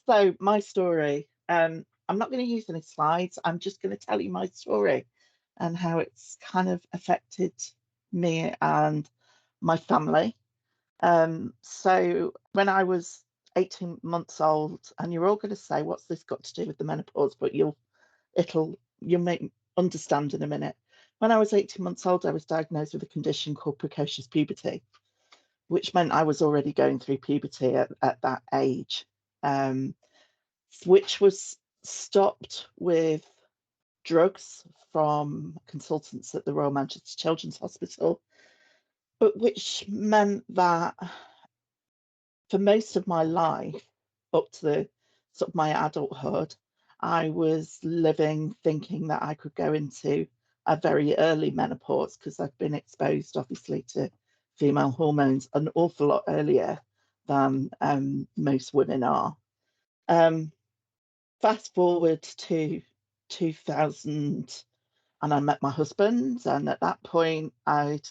So my story, I'm not going to use any slides. I'm just going to tell you my story and how it's kind of affected me and my family. So when I was 18 months old, and you're all going to say, what's this got to do with the menopause? But you'll make understand in a minute. When I was 18 months old, I was diagnosed with a condition called precocious puberty, which meant I was already going through puberty at that age, which was stopped with drugs from consultants at the Royal Manchester Children's Hospital, but which meant that for most of my life, up to the sort of my adulthood, I was living thinking that I could go into a very early menopause because I've been exposed, obviously, to female hormones an awful lot earlier than most women are. Um, Fast forward to 2000, and I met my husband, and at that point, I'd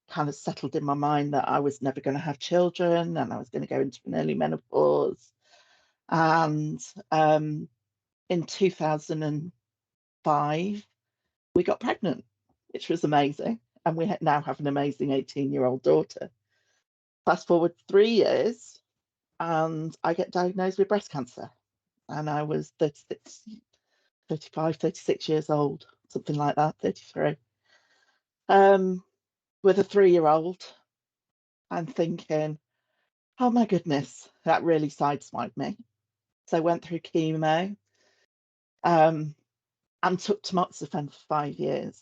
kind of settled in my mind that I was never going to have children and I was going to go into an early menopause. And in 2005, we got pregnant, which was amazing. And we now have an amazing 18-year-old daughter. Fast forward 3 years, and I get diagnosed with breast cancer. And I was 36, 35, 36 years old, something like that, 33. With a 3-year-old, I'm thinking, oh my goodness, that really sideswiped me. So I went through chemo and took tamoxifen for 5 years.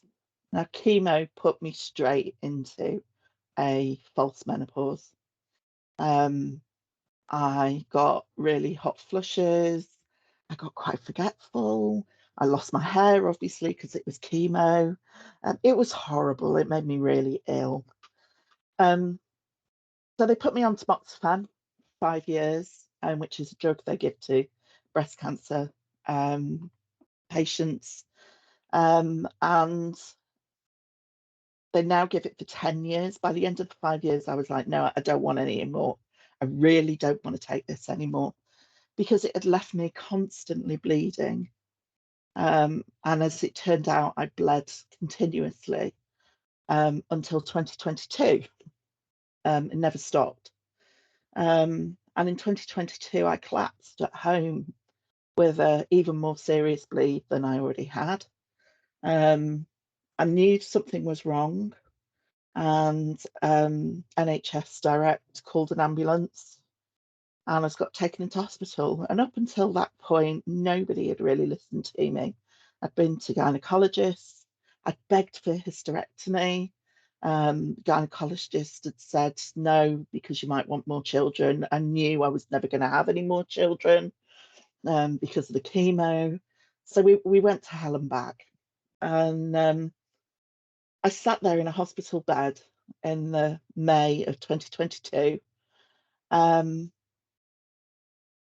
Now, chemo put me straight into a false menopause. I got really hot flushes. I got quite forgetful. I lost my hair, obviously, because it was chemo. It was horrible. It made me really ill. So they put me on tamoxifen 5 years, which is a drug they give to breast cancer patients. And they now give it for 10 years. By the end of the 5 years, I was like, no, I don't want any more. I really don't want to take this anymore because it had left me constantly bleeding. And as it turned out, I bled continuously until 2022. It never stopped. And in 2022, I collapsed at home with an even more serious bleed than I already had. I knew something was wrong, and NHS Direct called an ambulance, and I was got taken into hospital. And up until that point, nobody had really listened to me. I'd been to gynecologists, I'd begged for a hysterectomy. Gynecologist had said no because you might want more children. I knew I was never going to have any more children because of the chemo. So we went to hell and back. And I sat there in a hospital bed in the May of 2022,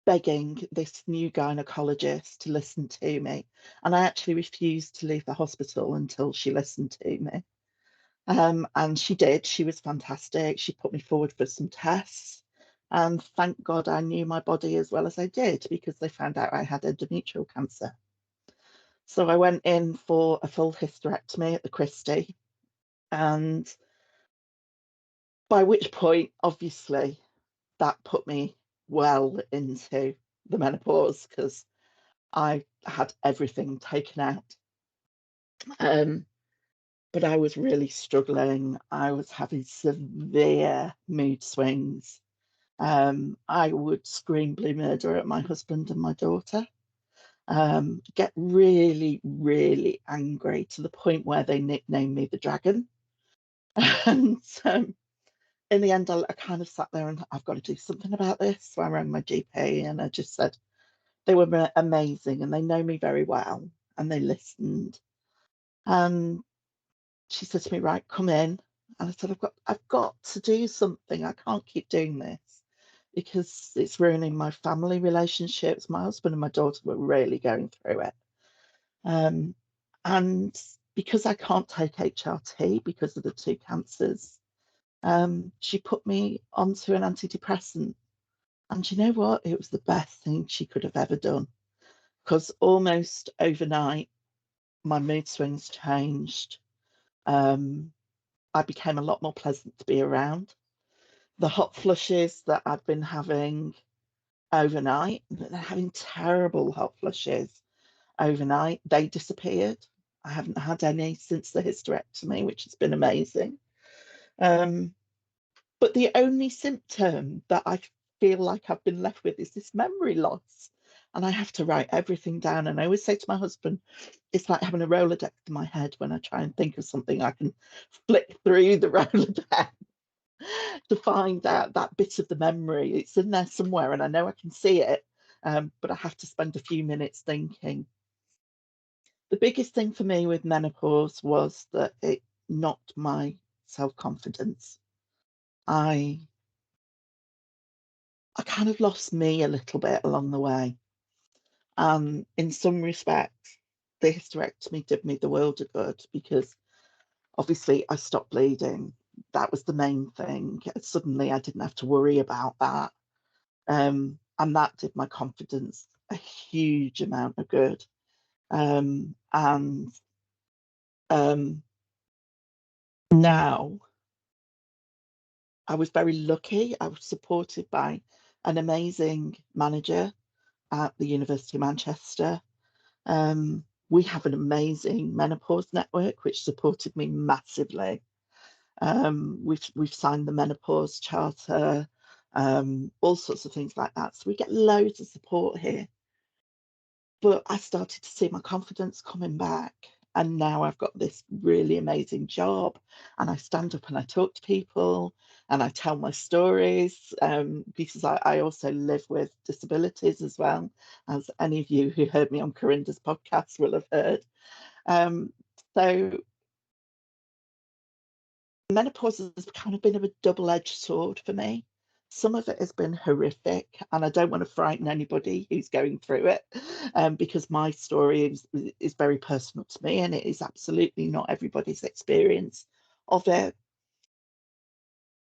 begging this new gynecologist to listen to me. And I actually refused to leave the hospital until she listened to me. And she did. She was fantastic. She put me forward for some tests. And thank God I knew my body as well as I did because they found out I had endometrial cancer. So I went in for a full hysterectomy at the Christie. And by which point, obviously, that put me well into the menopause because I had everything taken out. But I was really struggling. I was having severe mood swings. I would scream blue murder at my husband and my daughter, get really, really angry to the point where they nicknamed me the dragon. And in the end, I kind of sat there and I've got to do something about this. So I rang my GP and I just said, they were amazing and they know me very well and they listened. And she said to me, right, come in. And I said, I've got to do something. I can't keep doing this because it's ruining my family relationships. My husband and my daughter were really going through it. And because I can't take HRT because of the two cancers, she put me onto an antidepressant. And you know what? It was the best thing she could have ever done, because almost overnight, my mood swings changed. Um, I became a lot more pleasant to be around. The hot flushes that I'd been having overnight, having terrible hot flushes overnight, they disappeared. I haven't had any since the hysterectomy, which has been amazing. Um, but the only symptom that I feel like I've been left with is this memory loss. And I have to write everything down. And I always say to my husband, it's like having a Rolodex in my head. When I try and think of something, I can flick through the Rolodex to find out that bit of the memory. It's in there somewhere, and I know I can see it, but I have to spend a few minutes thinking. The biggest thing for me with menopause was that it knocked my self-confidence. I I kind of lost me a little bit along the way. In some respects, the hysterectomy did me the world of good because obviously I stopped bleeding. That was the main thing. Suddenly I didn't have to worry about that. And that did my confidence a huge amount of good. And now I was very lucky. I was supported by an amazing manager at the University of Manchester. We have an amazing menopause network which supported me massively. We've signed the menopause charter, all sorts of things like that. So we get loads of support here. But I started to see my confidence coming back. And now I've got this really amazing job, and I stand up and I talk to people and I tell my stories, because I also live with disabilities as well, as any of you who heard me on Corinda's podcast will have heard. Um, so menopause has kind of been a double-edged sword for me. Some of it has been horrific, and I don't want to frighten anybody who's going through it, because my story is very personal to me, and it is absolutely not everybody's experience of it.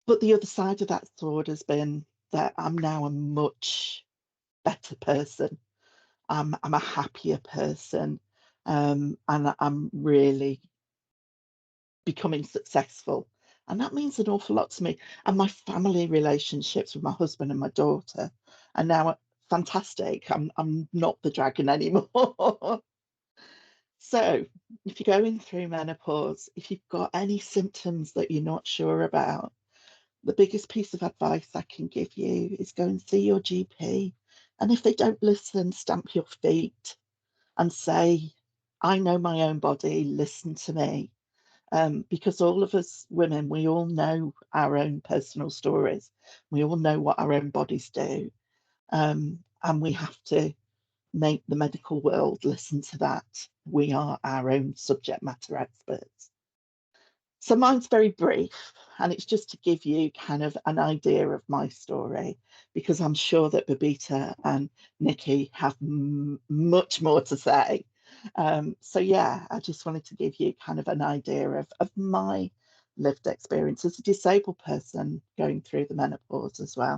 But the other side of that sword has been that I'm now a much better person. I'm a happier person, and I'm really becoming successful. And that means an awful lot to me. And my family relationships with my husband and my daughter are now fantastic. I'm not the dragon anymore. So, if you're going through menopause, if you've got any symptoms that you're not sure about, the biggest piece of advice I can give you is go and see your GP. And if they don't listen, stamp your feet and say, I know my own body, listen to me. Because all of us women, we all know our own personal stories. We all know what our own bodies do. And we have to make the medical world listen to that. We are our own subject matter experts. So mine's very brief, and it's just to give you kind of an idea of my story, because I'm sure that Babita and Nikki have much more to say. So yeah, I just wanted to give you kind of an idea of my lived experience as a disabled person going through the menopause as well.